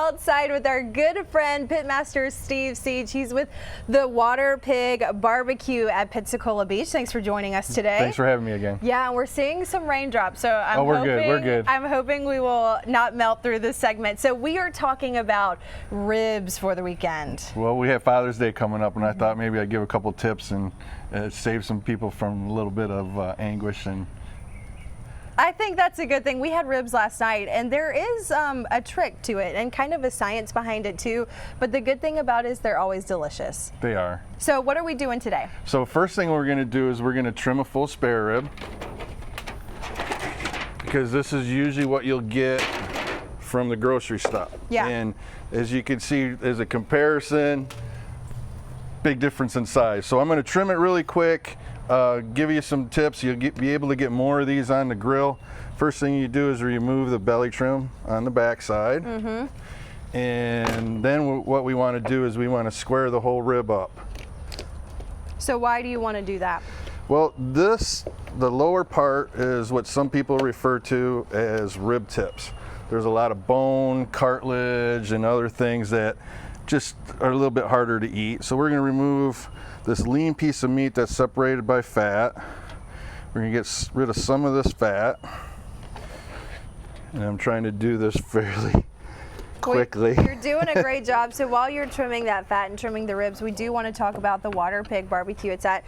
outside with our good friend Pitmaster Steve Siege. He's with the Water Pig BBQ at Pensacola Beach. Thanks for joining us today. Thanks for having me again. Yeah, and we're seeing some raindrops, so we're good. I'm hoping we will not melt through this segment. So we are talking about ribs for the weekend. Well, we have Father's Day coming up, and I thought maybe I'd give a couple tips and save some people from a little bit of anguish. And I think that's a good thing. We had ribs last night, and there is a trick to it and kind of a science behind it too. But the good thing about it is they're always delicious. They are. So what are we doing today? So first thing we're going to do is we're going to trim a full spare rib, because this is usually what you'll get from the grocery store. Yeah. And as you can see, as a comparison, big difference in size. So I'm going to trim it really quick. Give you some tips. You'll be able to get more of these on the grill. First thing you do is remove the belly trim on the back side. And then what we want to do is we want to square the whole rib up. So why do you want to do that? Well, the lower part is what some people refer to as rib tips. There's a lot of bone, cartilage, and other things that just are a little bit harder to eat. So we're going to remove this lean piece of meat that's separated by fat. We're going to get rid of some of this fat. And I'm trying to do this fairly quickly. You're doing a great job. So while you're trimming that fat and trimming the ribs, we do want to talk about the Water Pig BBQ. It's at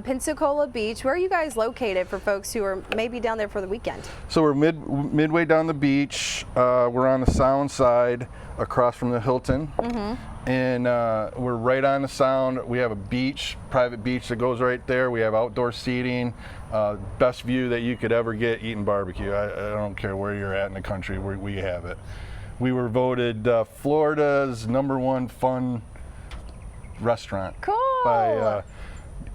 Pensacola Beach. Where are you guys located for folks who are maybe down there for the weekend? So we're midway down the beach. We're on the Sound side, across from the Hilton. And we're right on the Sound. We have a beach, private beach that goes right there. We have outdoor seating. Best view that you could ever get eating barbecue. I don't care where you're at in the country, we have it. We were voted Florida's #1 fun restaurant. Cool. By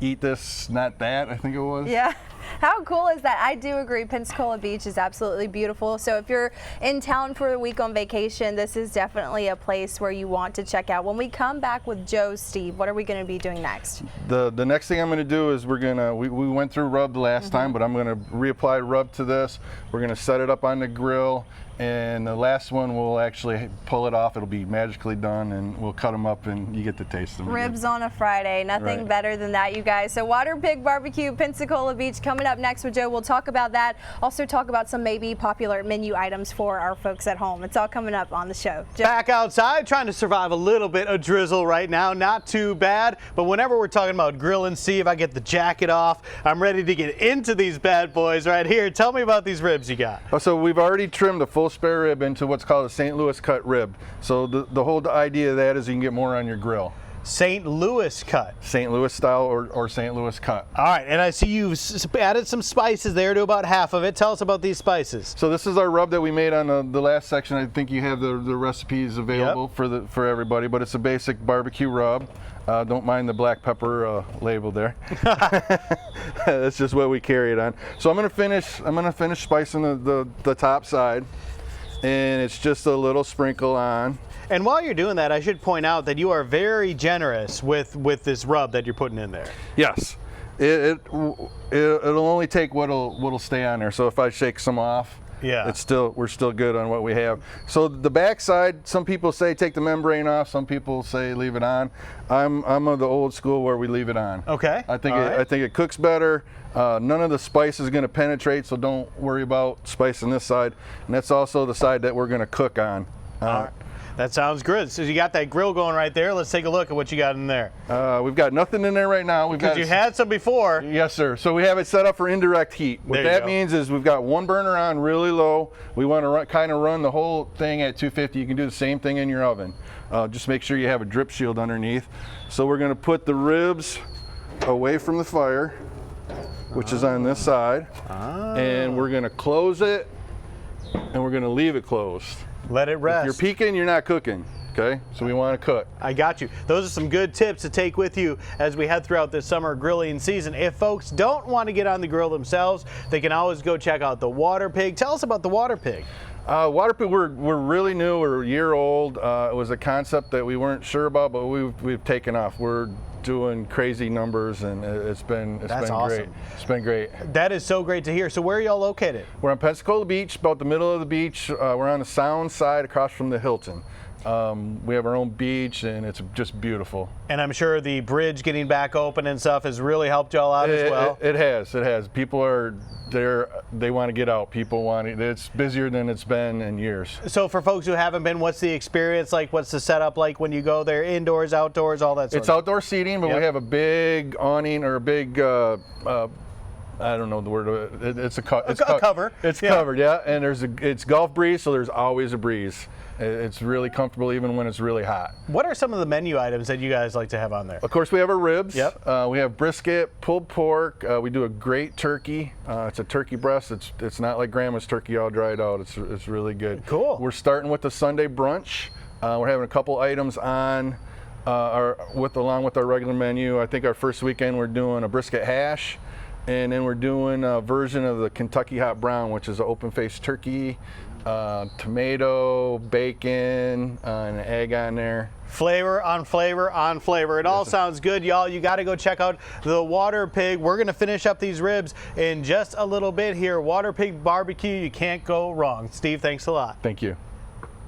Eat This, Not That, I think it was. Yeah. How cool is that? I do agree. Pensacola Beach is absolutely beautiful. So if you're in town for a week on vacation, this is definitely a place where you want to check out. When we come back with Joe, Steve, what are we going to be doing next? The next thing I'm going to do is we went through rub the last time, but I'm going to reapply rub to this. We're going to set it up on the grill, and the last one we'll actually pull it off. It'll be magically done, and we'll cut them up, and you get to taste them. Ribs on a Friday. Nothing better than that, you guys. So Water Pig BBQ, Pensacola Beach, coming up next with Joe. We'll talk about that. Also talk about some maybe popular menu items for our folks at home. It's all coming up on the show. Joe? Back outside, trying to survive a little bit of drizzle right now. Not too bad, but whenever we're talking about grilling, see if I get the jacket off. I'm ready to get into these bad boys right here. Tell me about these ribs you got. Oh, so we've already trimmed a full spare rib into what's called a St. Louis cut rib. So the whole idea of that is you can get more on your grill. St. Louis cut. St. Louis style or St. Louis cut. All right, and I see you've added some spices there to about half of it. Tell us about these spices. So this is our rub that we made on the last section. I think you have the recipes available for everybody, but it's a basic barbecue rub. Don't mind the black pepper label there. That's just what we carry it on. So I'm gonna finish spicing the top side, and it's just a little sprinkle on. And while you're doing that, I should point out that you are very generous with this rub that you're putting in there. Yes, it'll only take what'll stay on there. So if I shake some off, we're still good on what we have. So the back side, some people say take the membrane off. Some people say leave it on. I'm of the old school where we leave it on. Okay. I think it cooks better. None of the spice is going to penetrate, so don't worry about spicing this side. And that's also the side that we're going to cook on. All right. That sounds good. So you got that grill going right there. Let's take a look at what you got in there. We've got nothing in there right now. Because you had some before. Yes, sir. So we have it set up for indirect heat. What that means is we've got one burner on really low. We want to kind of run the whole thing at 250. You can do the same thing in your oven. Just make sure you have a drip shield underneath. So we're going to put the ribs away from the fire, which is on this side. And we're going to close it, and we're going to leave it closed. Let it rest. If you're peeking, you're not cooking. Okay, so we want to cook. I got you. Those are some good tips to take with you as we head throughout this summer grilling season. If folks don't want to get on the grill themselves, they can always go check out the Water Pig. Tell us about the Water Pig. Water pig, we're really new. We're a year old. It was a concept that we weren't sure about, but we've taken off. We're doing crazy numbers, and it's been awesome. great. It's been great. That is so great to hear. So where are y'all located? We're on Pensacola Beach, about the middle of the beach. We're on the Sound side, across from the Hilton. We have our own beach, and it's just beautiful. And I'm sure the bridge getting back open and stuff has really helped y'all out as well. It has. People are there. They want to get out. People want it. It's busier than it's been in years. So for folks who haven't been, what's the experience like? What's the setup like when you go there? Indoors, outdoors, all that sort It's of outdoor seating, but we have a big awning or a big I don't know the word of it. It's a cover. It's covered, yeah. And it's Gulf breeze, so there's always a breeze. It's really comfortable even when it's really hot. What are some of the menu items that you guys like to have on there? Of course, we have our ribs. Yep. We have brisket, pulled pork. We do a great turkey. It's a turkey breast. It's not like Grandma's turkey all dried out. It's really good. Cool. We're starting with the Sunday brunch. We're having a couple items on along with our regular menu. I think our first weekend we're doing a brisket hash. And then we're doing a version of the Kentucky Hot Brown, which is an open-faced turkey, tomato, bacon, and an egg on there. Flavor on flavor on flavor. It all sounds good, y'all. You got to go check out the Water Pig. We're going to finish up these ribs in just a little bit here. Water Pig Barbecue, you can't go wrong. Steve, thanks a lot. Thank you.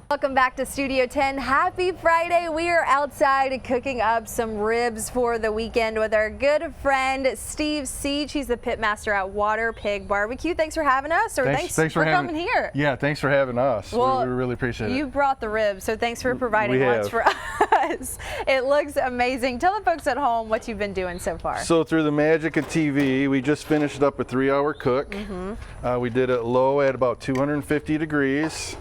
Welcome back to Studio 10. Happy Friday. We are outside cooking up some ribs for the weekend with our good friend Steve Siege. He's the pit master at Water Pig Barbecue. Thanks for having us, or thanks for coming here. Yeah, thanks for having us. Well, we really appreciate it. You brought the ribs, so thanks for providing lunch for us. It looks amazing. Tell the folks at home what you've been doing so far. So through the magic of TV, we just finished up a 3-hour cook. We did it low at about 250 degrees.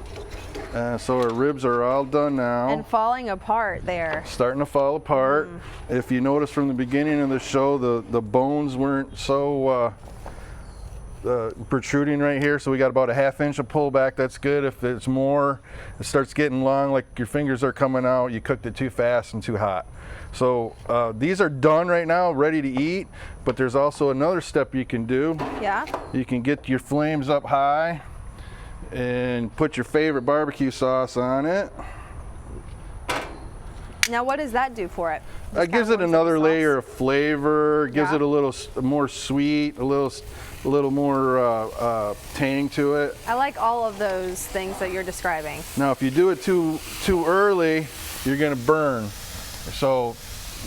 So our ribs are all done now. And falling apart there. Starting to fall apart. If you notice from the beginning of the show, the bones weren't so protruding right here, so we got about a ½ inch of pullback. That's good. If it's more, it starts getting long, like your fingers are coming out, you cooked it too fast and too hot. So these are done right now, ready to eat, but there's also another step you can do. Yeah? You can get your flames up high and put your favorite barbecue sauce on it. Now what does that do for it? That gives it another layer of flavor, gives it a little more sweet, a little more tang to it. I like all of those things that you're describing. Now if you do it too early, you're gonna burn. So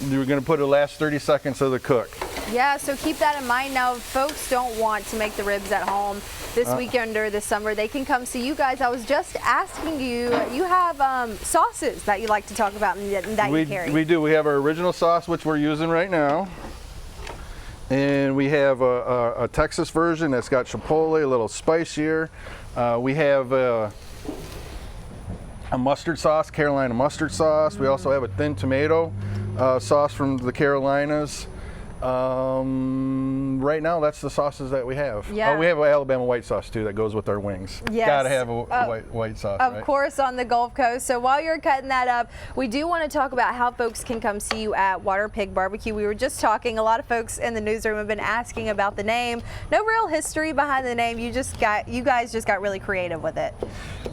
you're gonna put the last 30 seconds of the cook. Yeah, so keep that in mind. Now, if folks don't want to make the ribs at home this weekend or this summer, they can come see you guys. I was just asking you, you have sauces that you like to talk about and that you carry. We do. We have our original sauce, which we're using right now. And we have a Texas version that's got chipotle, a little spicier. We have a mustard sauce, Carolina mustard sauce. We also have a thin tomato sauce from the Carolinas. Right now, that's the sauces that we have. Yeah. Oh, we have an Alabama white sauce too that goes with our wings. Yes. Gotta have a white sauce, Of right? course, on the Gulf Coast. So while you're cutting that up, we do want to talk about how folks can come see you at Water Pig Barbecue. We were just talking, a lot of folks in the newsroom have been asking about the name. No real history behind the name. You guys just got really creative with it.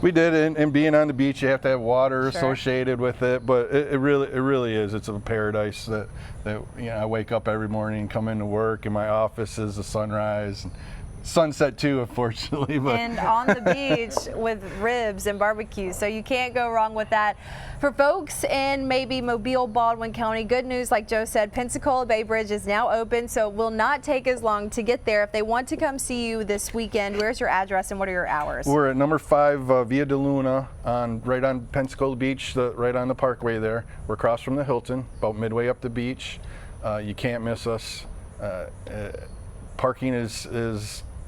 We did, and being on the beach, you have to have water associated with it. But it really is. It's a paradise that you know, I wake up every morning, come into work, and my office is the sunrise. Sunset too, unfortunately. But. And on the beach with ribs and barbecue, so you can't go wrong with that. For folks in maybe Mobile, Baldwin County, good news, like Joe said, Pensacola Bay Bridge is now open, so it will not take as long to get there. If they want to come see you this weekend, where's your address and what are your hours? We're at number 5 Via de Luna, right on Pensacola Beach, right on the parkway there. We're across from the Hilton, about midway up the beach. You can't miss us. Parking is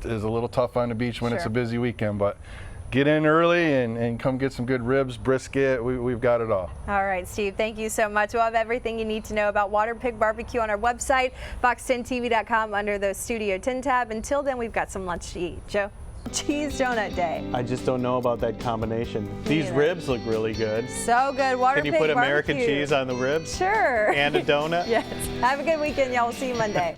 a little tough on the beach when it's a busy weekend, but get in early and come get some good ribs, brisket. We've got it all. All right, Steve, thank you so much. We'll have everything you need to know about Water Pig Barbecue on our website, fox10tv.com, under the Studio 10 tab. Until then, we've got some lunch to eat. Joe? Cheese donut day. I just don't know about that combination. These ribs look really good. So good. Water Pig Can you put Barbecue. American cheese on the ribs? Sure. And a donut? Yes. Have a good weekend, y'all. We'll see you Monday.